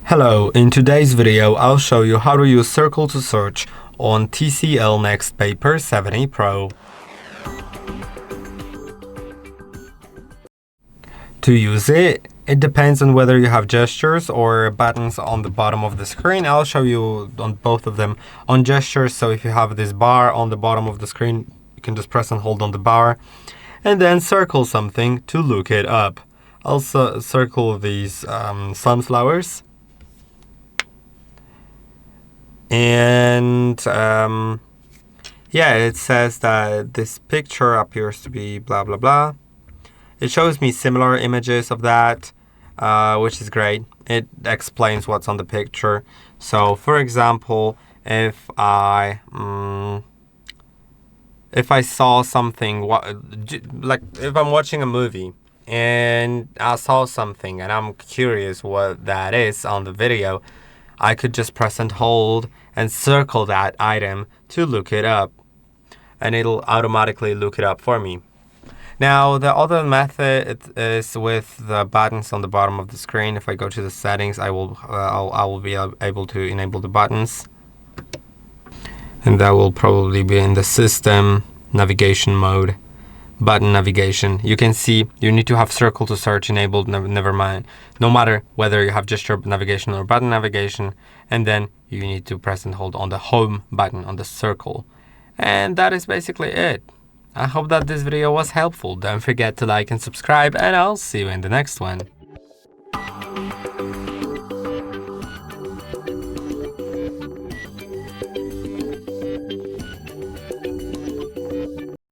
Hello, in today's video I'll show you how to use circle to search on TCL NxtPaper 7A Pro. To use it, it depends on whether you have gestures or buttons on the bottom of the screen. I'll show you on both of them. On gestures, so if you have this bar on the bottom of the screen, you can just press and hold on the bar and then circle something to look it up. I'll circle these sunflowers. And yeah, it says that this picture appears to be blah blah blah. It shows me similar images of that, which is great. It explains what's on the picture. So for example, if I saw something, like if I'm watching a movie and I saw something and I'm curious what that is on the video, I could just press and hold and circle that item to look it up, and it'll automatically look it up for me. Now, the other method is with the buttons on the bottom of the screen. If I go to the settings, I will be able to enable the buttons, and that will probably be in the system navigation mode. Button navigation. You can see you need to have circle to search enabled, never mind, no matter whether you have gesture navigation or button navigation, and then you need to press and hold on the home button on the circle. And that is basically it. I hope that this video was helpful. Don't forget to like and subscribe, and I'll see you in the next one.